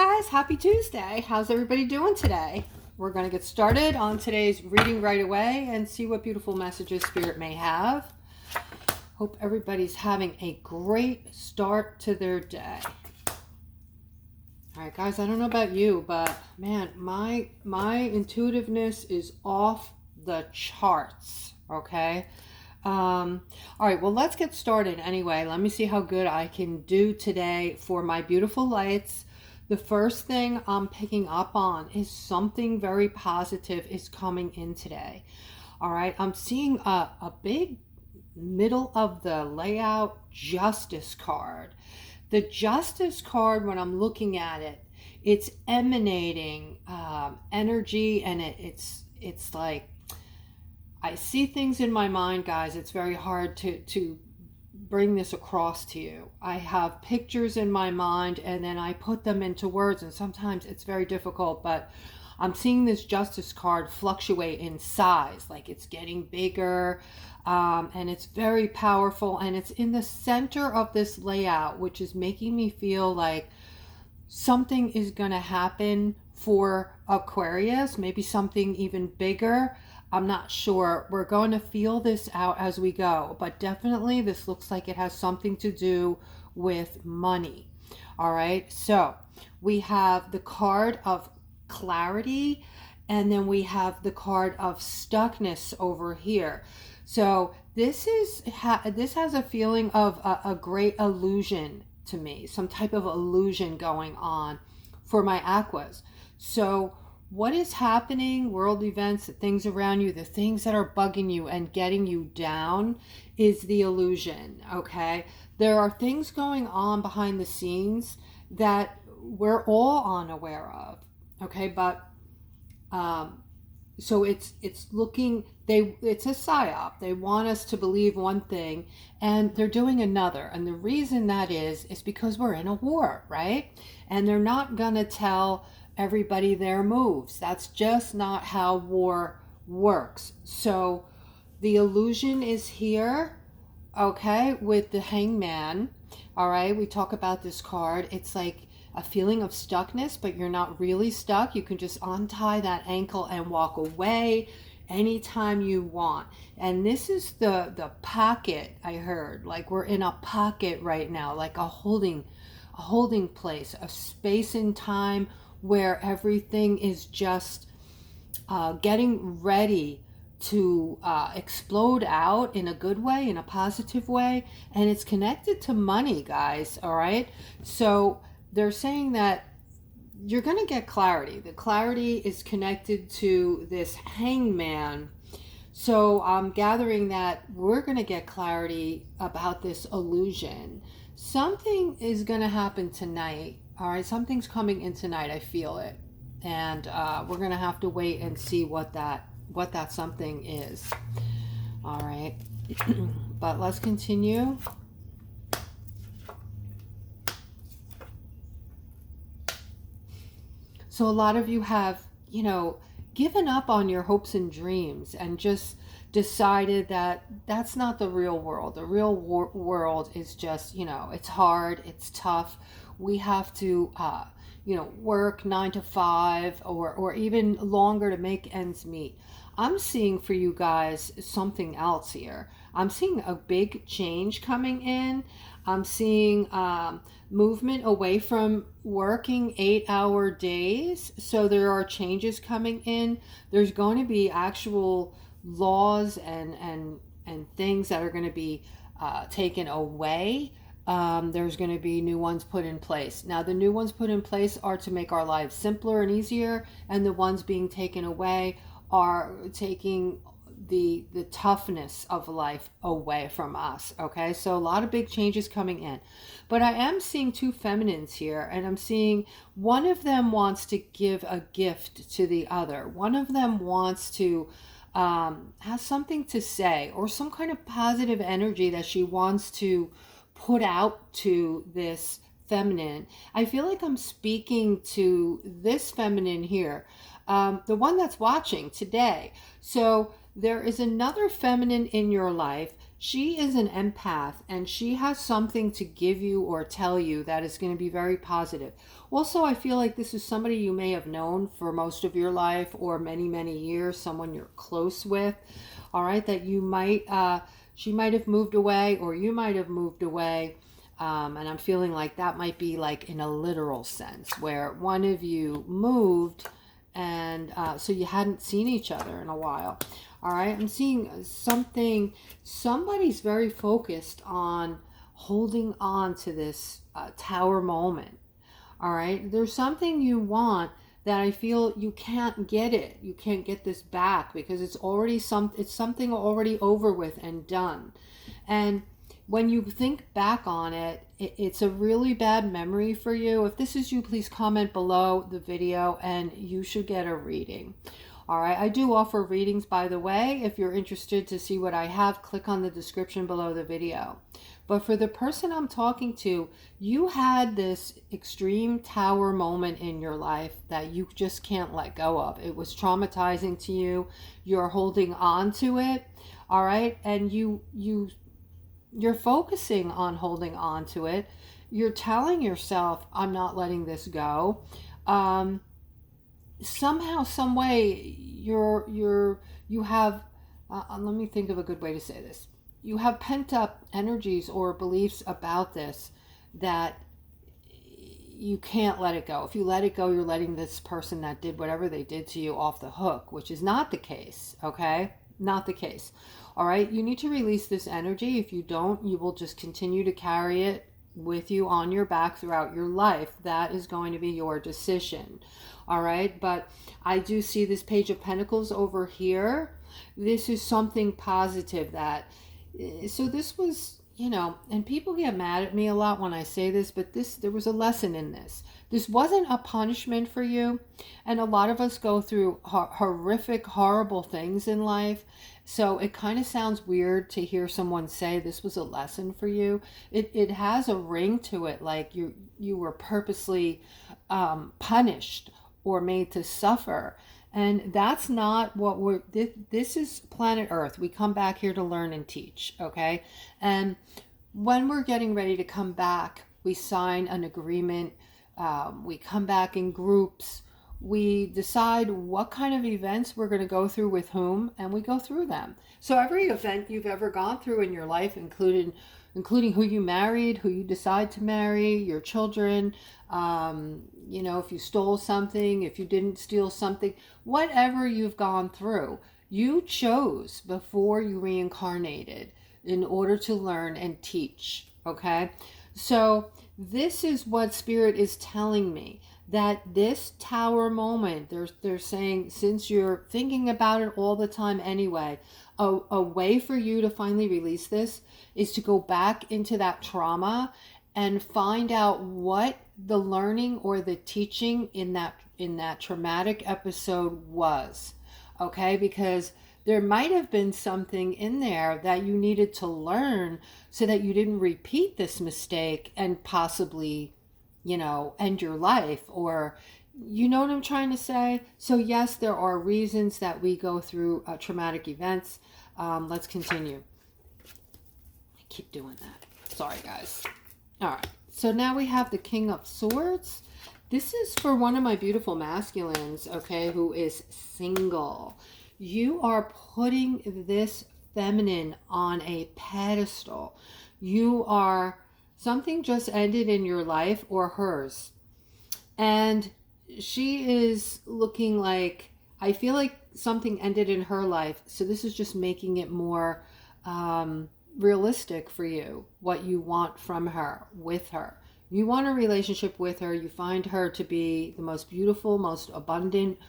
guys, happy Tuesday. How's everybody doing today? We're going to get started on today's reading right away and see what beautiful messages Spirit may have. Hope everybody's having a great start to their day. All right, guys, I don't know about you, but man, my intuitiveness is off the charts, okay? All right, well, let's get started anyway. Let me see how good I can do today for my beautiful lights. The first thing I'm picking up on is something very positive is coming in today. All right, I'm seeing a big middle of the layout Justice card. The Justice card, when I'm looking at it, it's emanating energy, and it's like, I see things in my mind, guys. It's very hard to bring this across to you. I have pictures in my mind and then I put them into words, and sometimes it's very difficult, but I'm seeing this Justice card fluctuate in size, like it's getting bigger, and it's very powerful, and it's in the center of this layout, which is making me feel like something is going to happen for Aquarius, maybe something even bigger. I'm not sure. We're going to feel this out as we go, but definitely this looks like it has something to do with money. All right, so we have the card of clarity, and then we have the card of stuckness over here. So this has a feeling of a great illusion to me, some type of illusion going on for my aquas. So what is happening, world events, the things around you, the things that are bugging you and getting you down, is the illusion, okay? There are things going on behind the scenes that we're all unaware of, okay? But so it's looking, it's a psyop. They want us to believe one thing and they're doing another. And the reason that is because we're in a war, right? And they're not gonna tell everybody their moves. That's just not how war works. So the illusion is here, okay, with the Hangman. All right, we talk about this card. It's like a feeling of stuckness, but you're not really stuck. You can just untie that ankle and walk away anytime you want. And this is the pocket. I heard, like, we're in a pocket right now, like a holding place, a space in time where everything is just getting ready to explode out in a good way, in a positive way. And it's connected to money, guys. All right, so they're saying that you're going to get clarity. The clarity is connected to this Hangman. So I'm gathering that we're going to get clarity about this illusion. Something is going to happen tonight. All right, something's coming in tonight. I feel it. And we're going to have to wait and see what that something is. All right. But let's continue. So a lot of you have, given up on your hopes and dreams and just decided that that's not the real world. The real world is just, it's hard, it's tough. We have to, work 9 to 5 or even longer to make ends meet. I'm seeing for you guys something else here. I'm seeing a big change coming in. I'm seeing movement away from working 8-hour days. So there are changes coming in. There's going to be actual laws and things that are going to be taken away. There's going to be new ones put in place. Now, the new ones put in place are to make our lives simpler and easier, and the ones being taken away are taking the toughness of life away from us. Okay, so a lot of big changes coming in, but I am seeing two feminines here, and I'm seeing one of them wants to give a gift to the other. One of them wants to has something to say, or some kind of positive energy that she wants to put out to this feminine. I feel like I'm speaking to this feminine here, the one that's watching today. So there is another feminine in your life. She is an empath, and she has something to give you or tell you that is going to be very positive. Also, I feel like this is somebody you may have known for most of your life or many, many years, someone you're close with, all right, that you might, she might have moved away or you might have moved away. And I'm feeling like that might be like in a literal sense where one of you moved and so you hadn't seen each other in a while. All right, I'm seeing something, somebody's very focused on holding on to this tower moment. All right, there's something you want that I feel you can't get it. You can't get this back because it's already it's something already over with and done. And when you think back on it, it's a really bad memory for you. If this is you, please comment below the video and you should get a reading. All right, I do offer readings, by the way. If you're interested to see what I have, click on the description below the video. But for the person I'm talking to, you had this extreme tower moment in your life that you just can't let go of. It was traumatizing to you. You're holding on to it, all right? And you're focusing on holding on to it. You're telling yourself, I'm not letting this go. Somehow, some way, you have, let me think of a good way to say this. You have pent up energies or beliefs about this that you can't let it go. If you let it go, you're letting this person that did whatever they did to you off the hook, which is not the case, okay? Not the case. All right, you need to release this energy. If you don't, you will just continue to carry it with you on your back throughout your life. That is going to be your decision. All right, but I do see this Page of Pentacles over here. This is something positive that, so this was, you know, and people get mad at me a lot when I say this, but there was a lesson in this. This wasn't a punishment for you. And a lot of us go through horrific, horrible things in life. So it kind of sounds weird to hear someone say this was a lesson for you. It has a ring to it, like you were purposely punished or made to suffer. And that's not what this is planet Earth. We come back here to learn and teach, okay? And when we're getting ready to come back, we sign an agreement. We come back in groups. We decide what kind of events we're going to go through with whom, and we go through them. So every event you've ever gone through in your life, including who you married, who you decide to marry, your children, you know, if you stole something, if you didn't steal something, whatever you've gone through, you chose before you reincarnated in order to learn and teach, okay? So this is what Spirit is telling me, that this tower moment, they're saying, since you're thinking about it all the time anyway, a way for you to finally release this is to go back into that trauma and find out what the learning or the teaching in that traumatic episode was, okay? Because there might have been something in there that you needed to learn so that you didn't repeat this mistake and possibly, you know, end your life, or, you know what I'm trying to say? So yes, there are reasons that we go through traumatic events. Let's continue. I keep doing that. Sorry, guys. All right. So now we have the King of Swords. This is for one of my beautiful masculines, okay, who is single. You are putting this feminine on a pedestal. You are, something just ended in your life or hers. And she is looking like, I feel like something ended in her life. So this is just making it more realistic for you, what you want from her, with her. You want a relationship with her. You find her to be the most beautiful, most abundant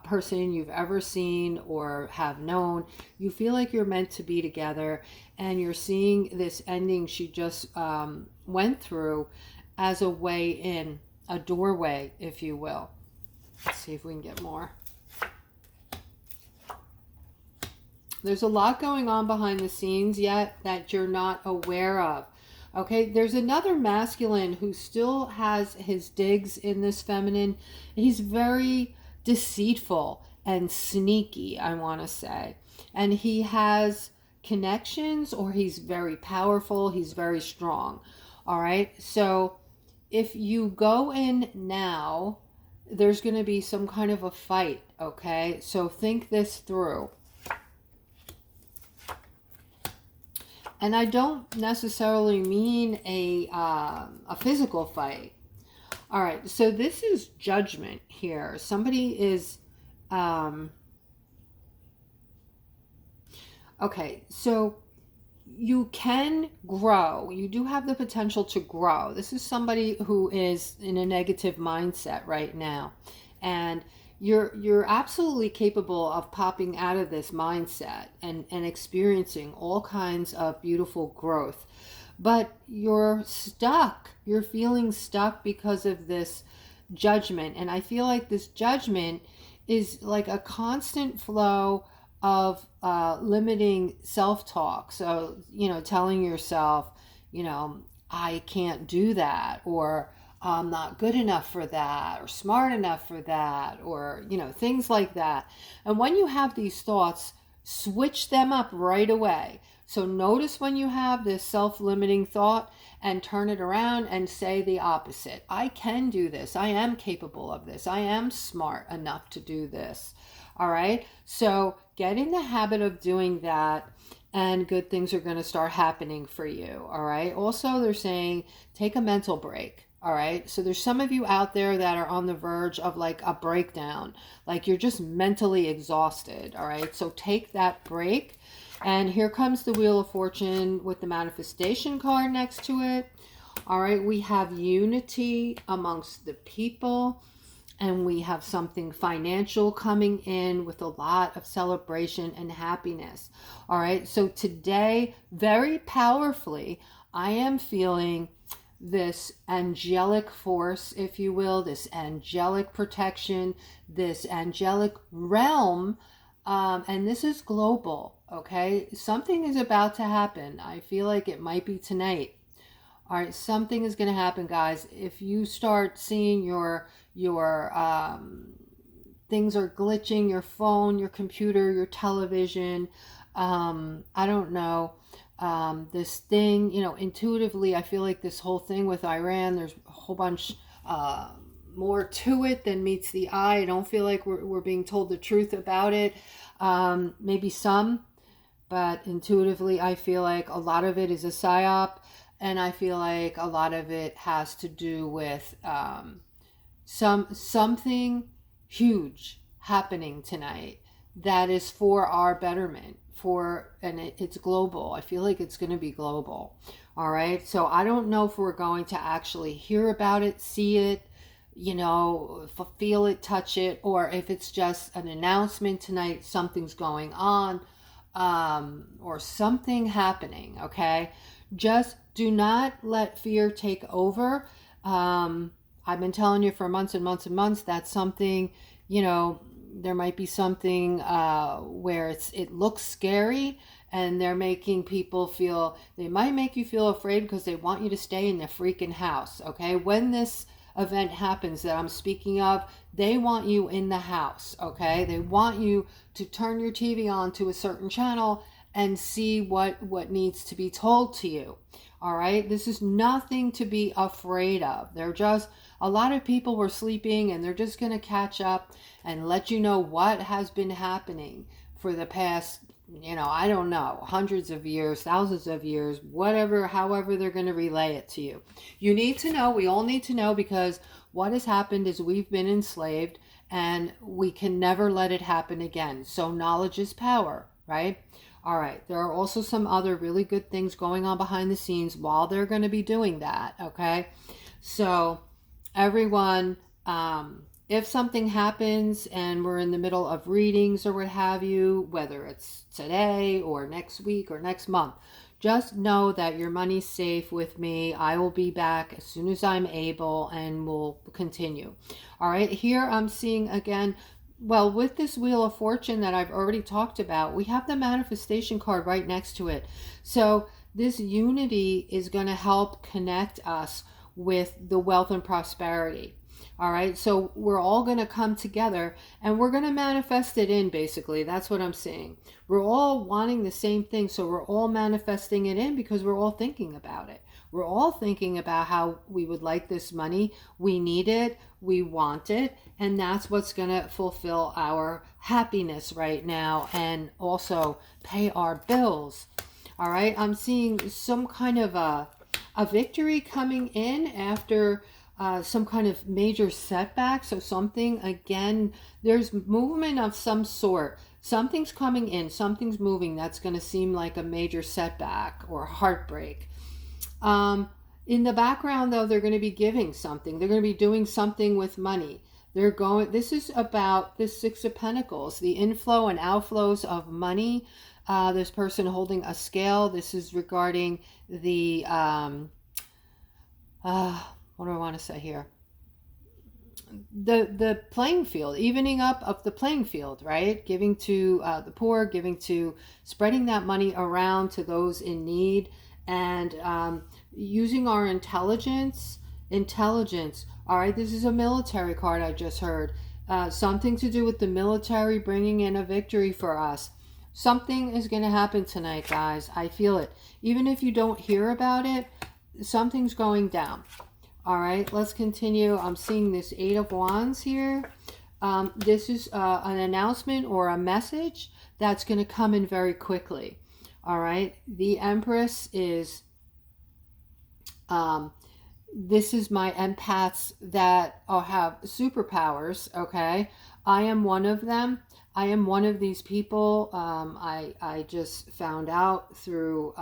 person you've ever seen or have known. You feel like you're meant to be together, and you're seeing this ending she just went through as a way in, a doorway, if you will. Let's see if we can get more. There's a lot going on behind the scenes yet that you're not aware of. Okay, there's another masculine who still has his digs in this feminine. He's very deceitful and sneaky, I want to say. And he has connections, or he's very powerful, he's very strong. All right, so if you go in now, there's going to be some kind of a fight, okay? So think this through. And I don't necessarily mean a physical fight. All right, so this is judgment here. Somebody is, okay, so you can grow. You do have the potential to grow. This is somebody who is in a negative mindset right now. And you're absolutely capable of popping out of this mindset and experiencing all kinds of beautiful growth. But you're stuck. You're feeling stuck because of this judgment. And I feel like this judgment is like a constant flow of limiting self-talk. So, telling yourself, I can't do that, or I'm not good enough for that, or smart enough for that, or, things like that. And when you have these thoughts, switch them up right away. So notice when you have this self-limiting thought and turn it around and say the opposite. I can do this. I am capable of this. I am smart enough to do this. All right. So get in the habit of doing that, and good things are going to start happening for you. All right. Also, they're saying take a mental break. All right. So there's some of you out there that are on the verge of like a breakdown, like you're just mentally exhausted. All right. So take that break. And here comes the Wheel of Fortune with the manifestation card next to it. All right. We have unity amongst the people. And we have something financial coming in with a lot of celebration and happiness. All right. So today, very powerfully, I am feeling this angelic force, if you will, this angelic protection, this angelic realm. And this is global. Okay. Something is about to happen. I feel like it might be tonight. All right, something is going to happen, guys. If you start seeing your things are glitching, your phone, your computer, your television, I don't know, this thing, intuitively, I feel like this whole thing with Iran, there's a whole bunch more to it than meets the eye. I don't feel like we're being told the truth about it. Maybe some, but intuitively, I feel like a lot of it is a psyop. And I feel like a lot of it has to do with something huge happening tonight that is for our betterment, and it's global. I feel like it's going to be global. All right. So I don't know if we're going to actually hear about it, see it, feel it, touch it, or if it's just an announcement tonight, something's going on, or something happening. Okay. Just do not let fear take over. I've been telling you for months and months and months that something, there might be something where it looks scary, and they're making people feel, they might make you feel afraid because they want you to stay in the freaking house. Okay. When this event happens that I'm speaking of, they want you in the house. Okay. They want you to turn your TV on to a certain channel and see what needs to be told to you. All right. This is nothing to be afraid of. They're just, a lot of people were sleeping, and they're just going to catch up and let you know what has been happening for the past, I don't know, hundreds of years, thousands of years, whatever, however they're going to relay it to you. You need to know, we all need to know, because what has happened is we've been enslaved, and we can never let it happen again. So knowledge is power, right? All right, there are also some other really good things going on behind the scenes while they're going to be doing that, okay? So everyone, if something happens and we're in the middle of readings or what have you, whether it's today or next week or next month, just know that your money's safe with me. I will be back as soon as I'm able, and we'll continue. All right, here I'm seeing again, well, with this Wheel of Fortune that I've already talked about, we have the manifestation card right next to it. So this unity is going to help connect us with the wealth and prosperity. All right, so we're all going to come together and we're going to manifest it in, basically. That's what I'm saying. We're all wanting the same thing, so we're all manifesting it in because we're all thinking about it. We're all thinking about how we would like this money. We need it, we want it, and that's what's going to fulfill our happiness right now and also pay our bills. All right, I'm seeing some kind of a victory coming in after some kind of major setback. So something, again, there's movement of some sort. Something's coming in, something's moving that's going to seem like a major setback or heartbreak. In the background, though, they're going to be giving something. They're going to be doing something with money. They're going, this is about the Six of Pentacles, the inflow and outflows of money. This person holding a scale. This is regarding the, what do I want to say here? The playing field, evening up of the playing field, right? Giving to the poor, giving to, spreading that money around to those in need, and using our intelligence. All right, this is a military card I just heard. Something to do with the military bringing in a victory for us. Something is going to happen tonight, guys. I feel it. Even if you don't hear about it, something's going down. All right, let's continue. I'm seeing this Eight of Wands here. This is an announcement or a message that's going to come in very quickly. All right, the Empress is, this is my empaths that have superpowers, okay? I am one of them. I am one of these people. I just found out through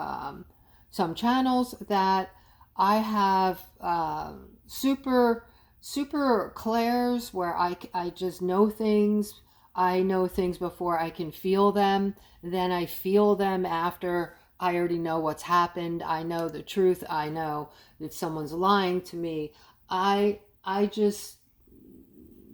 some channels that I have super clairs where I just know things. I know things before I can feel them. Then I feel them after I already know what's happened. I know the truth. I know that someone's lying to me. I just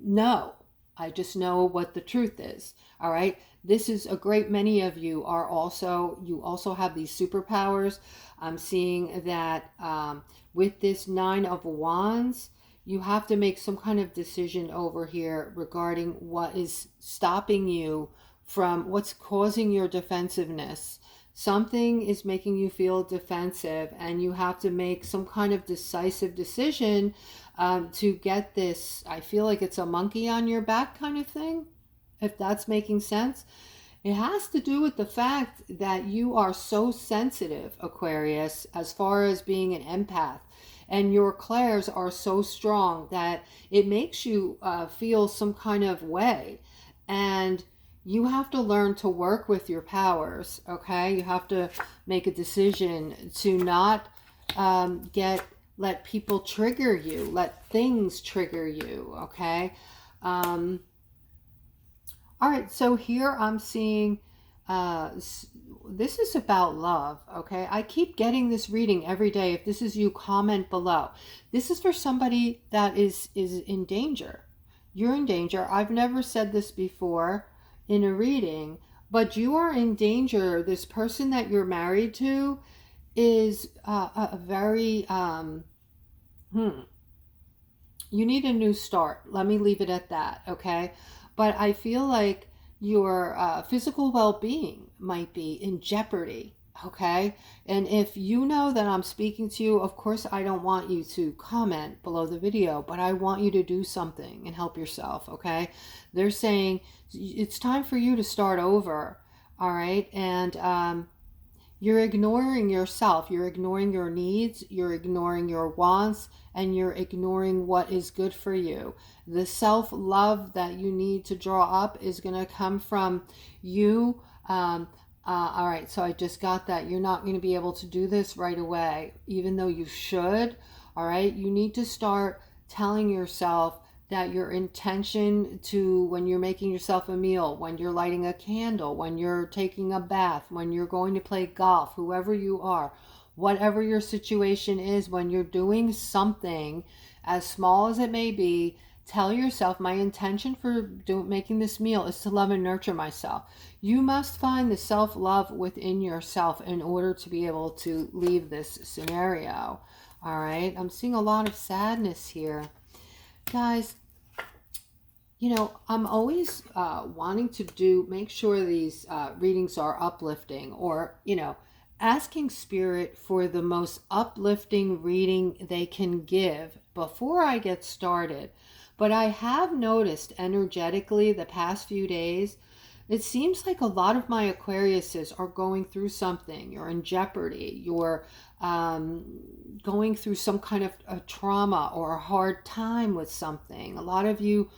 know. I just know what the truth is. All right. This is a great many of you are also, you also have these superpowers. I'm seeing that with this Nine of Wands, you have to make some kind of decision over here regarding what is stopping you from, what's causing your defensiveness. Something is making you feel defensive, and you have to make some kind of decisive decision to get this. I feel like it's a monkey on your back kind of thing, if that's making sense. It has to do with the fact that you are so sensitive, Aquarius, as far as being an empath. And your clairs are so strong that it makes you feel some kind of way. And you have to learn to work with your powers, okay? You have to make a decision to not let people trigger you, let things trigger you, okay? All right, so here I'm seeing, this is about love, okay? I keep getting this reading every day. If this is you, comment below. This is for somebody that is in danger. You're in danger. I've never said this before in a reading, but you are in danger. This person that you're married to is a very, you need a new start. Let me leave it at that, okay? But I feel like your physical well-being might be in jeopardy, okay? And if you know that I'm speaking to you, of course I don't want you to comment below the video, but I want you to do something and help yourself, okay? They're saying it's time for you to start over, all right? And you're ignoring yourself. You're ignoring your needs. You're ignoring your wants, and you're ignoring what is good for you. The self-love that you need to draw up is going to come from you. All right, so I just got that. You're not going to be able to do this right away, even though you should. All right, you need to start telling yourself that your intention to, when you're making yourself a meal, when you're lighting a candle, when you're taking a bath, when you're going to play golf, whoever you are, whatever your situation is, when you're doing something as small as it may be, tell yourself, my intention for making this meal is to love and nurture myself. You must find the self-love within yourself in order to be able to leave this scenario. All right, I'm seeing a lot of sadness here. guys, you know, I'm always wanting to make sure these readings are uplifting, or, you know, asking Spirit for the most uplifting reading they can give before I get started. But I have noticed energetically the past few days, it seems like a lot of my Aquariuses are going through something. You're in jeopardy. You're going through some kind of a trauma or a hard time with something. A lot of you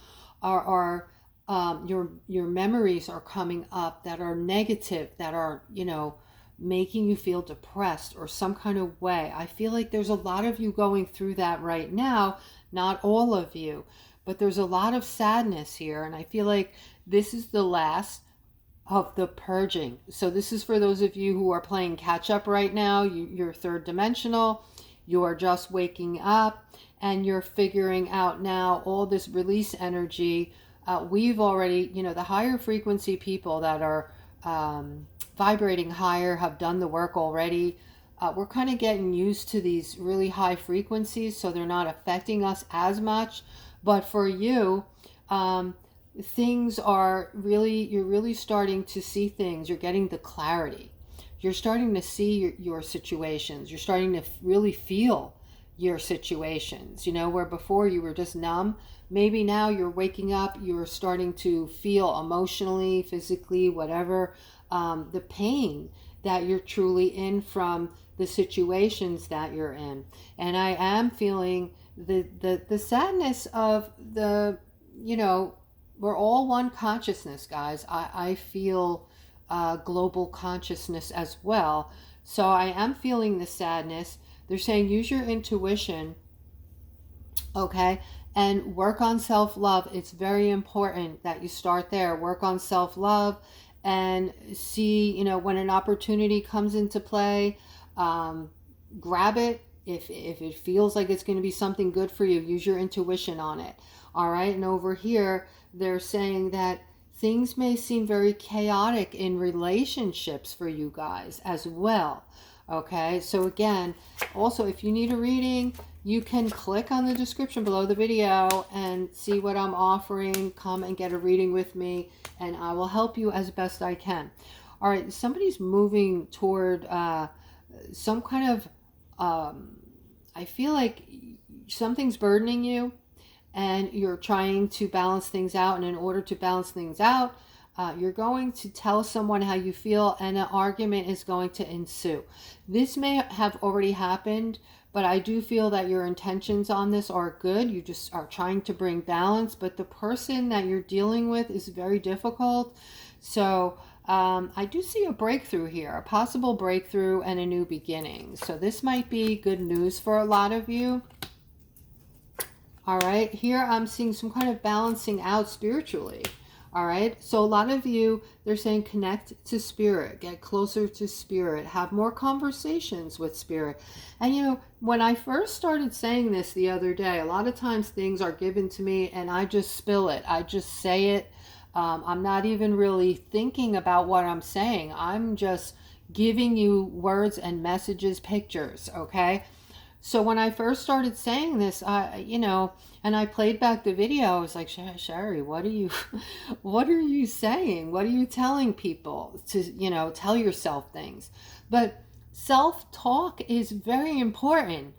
are your memories are coming up that are negative, that are, you know, making you feel depressed or some kind of way. I feel like there's a lot of you going through that right now. Not all of you, but there's a lot of sadness here, and I feel like this is the last of the purging. So this is for those of you who are playing catch up right now. You're third dimensional. You are just waking up, and you're figuring out now all this release energy. We've already, you know, the higher frequency people that are vibrating higher have done the work already. We're kind of getting used to these really high frequencies, so they're not affecting us as much. But for you, things are really, you're really starting to see things. You're getting the clarity. You're starting to see your situations. You're starting to really feel your situations, you know, where before you were just numb. Maybe now you're waking up, you're starting to feel emotionally, physically, whatever, the pain that you're truly in from the situations that you're in. And I am feeling the sadness of the, you know, we're all one consciousness, guys. I feel global consciousness as well. So I am feeling the sadness. They're saying use your intuition, okay, and work on self-love. It's very important that you start there. Work on self-love and see, you know, when an opportunity comes into play, grab it. If it feels like it's going to be something good for you, use your intuition on it. All right. And over here, they're saying that things may seem very chaotic in relationships for you guys as well. Okay. So again, also, if you need a reading, you can click on the description below the video and see what I'm offering. Come and get a reading with me, and I will help you as best I can. All right. Somebody's moving toward some kind of I feel like something's burdening you and you're trying to balance things out. And in order to balance things out, you're going to tell someone how you feel, and an argument is going to ensue. This may have already happened, but I do feel that your intentions on this are good. You just are trying to bring balance, but the person that you're dealing with is very difficult. So I do see a breakthrough here, a possible breakthrough and a new beginning. So this might be good news for a lot of you. All right, here I'm seeing some kind of balancing out spiritually. All right, so a lot of you, they're saying connect to spirit, get closer to spirit, have more conversations with spirit. And you know, when I first started saying this the other day, a lot of times things are given to me and I just spill it. I just say it. I'm not even really thinking about what I'm saying. I'm just giving you words and messages, pictures, okay? So when I first started saying this, you know, and I played back the video, I was like, Sherry, what are you saying? What are you telling people to, you know, tell yourself things? But self-talk is very important,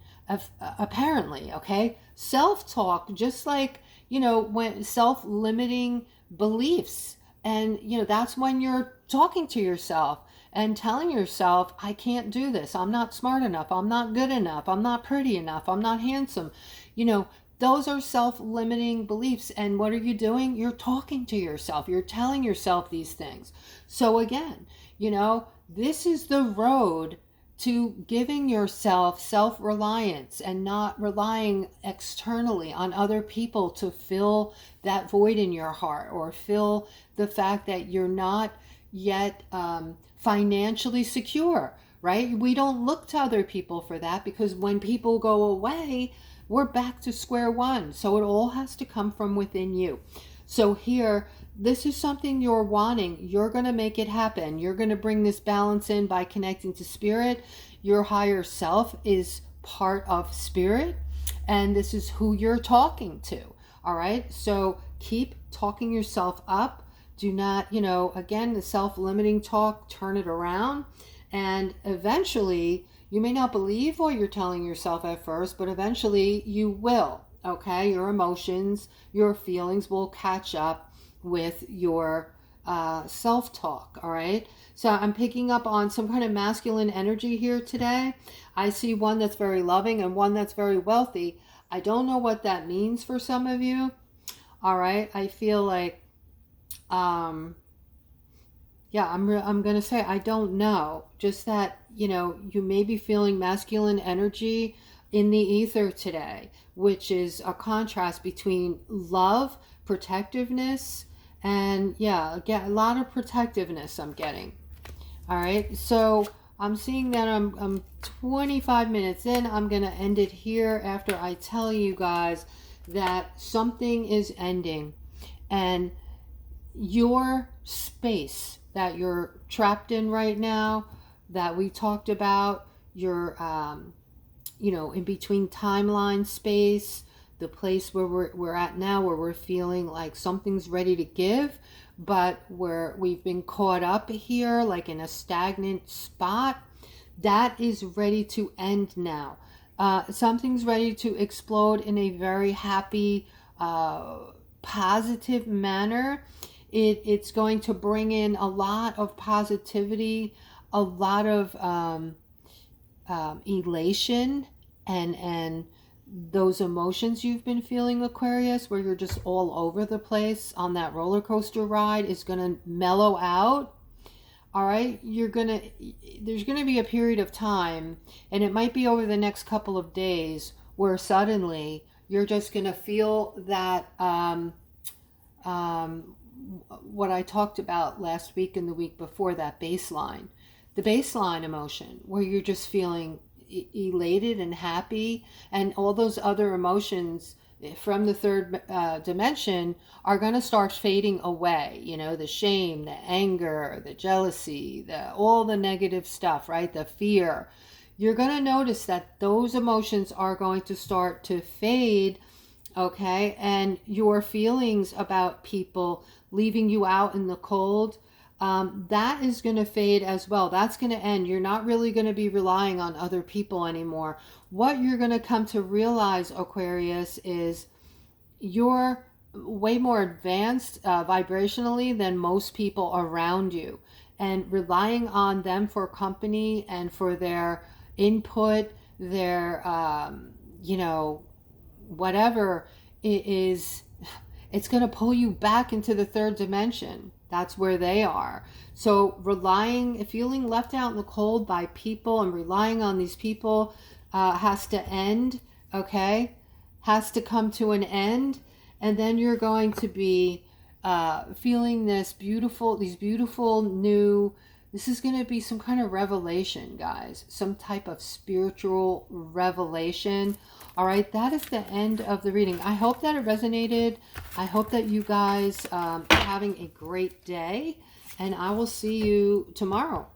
apparently, okay? Self-talk, just like, you know, when self-limiting beliefs, and you know, that's when you're talking to yourself and telling yourself, I can't do this, I'm not smart enough, I'm not good enough, I'm not pretty enough, I'm not handsome. You know, those are self-limiting beliefs. And what are you doing? You're talking to yourself, you're telling yourself these things. So again, you know, this is the road to giving yourself self-reliance and not relying externally on other people to fill that void in your heart, or fill the fact that you're not yet financially secure, right? We don't look to other people for that, because when people go away, we're back to square one. So it all has to come from within you. So here, this is something you're wanting. You're going to make it happen. You're going to bring this balance in by connecting to spirit. Your higher self is part of spirit, and this is who you're talking to. All right. So keep talking yourself up. Do not, you know, again, the self-limiting talk, turn it around. And eventually, you may not believe what you're telling yourself at first, but eventually you will. Okay. Your emotions, your feelings will catch up with your self-talk. All right. So I'm picking up on some kind of masculine energy here today. I see one that's very loving and one that's very wealthy. I don't know what that means for some of you. All right. I feel like, yeah, I'm going to say, I don't know. Just that, you know, you may be feeling masculine energy in the ether today, which is a contrast between love, protectiveness, and yeah, a lot of protectiveness I'm getting. All right. So I'm seeing that I'm 25 minutes in. I'm going to end it here after I tell you guys that something is ending, and your space that you're trapped in right now, that we talked about, your you know, in between timeline space, the place where we're at now, where we're feeling like something's ready to give, but where we've been caught up here like in a stagnant spot, that is ready to end now. Something's ready to explode in a very happy, positive manner. It's going to bring in a lot of positivity, a lot of elation, and those emotions you've been feeling, Aquarius, where you're just all over the place on that roller coaster ride, is going to mellow out. All right, there's going to be a period of time, and it might be over the next couple of days, where suddenly you're just going to feel that what I talked about last week and the week before, that baseline, the baseline emotion, where you're just feeling elated and happy, and all those other emotions from the third dimension are going to start fading away. You know, the shame, the anger, the jealousy, all the negative stuff, right? The fear. You're going to notice that those emotions are going to start to fade. Okay. And your feelings about people leaving you out in the cold, that is going to fade as well. That's going to end. You're not really going to be relying on other people anymore. What you're going to come to realize, Aquarius, is you're way more advanced vibrationally than most people around you, and relying on them for company and for their input, their you know, whatever it is, it's going to pull you back into the third dimension. That's where they are. So feeling left out in the cold by people and relying on these people has to end. Okay, has to come to an end, and then you're going to be feeling these beautiful new. This is going to be some kind of revelation, guys. Some type of spiritual revelation. All right, that is the end of the reading. I hope that it resonated. I hope that you guys are having a great day, and I will see you tomorrow.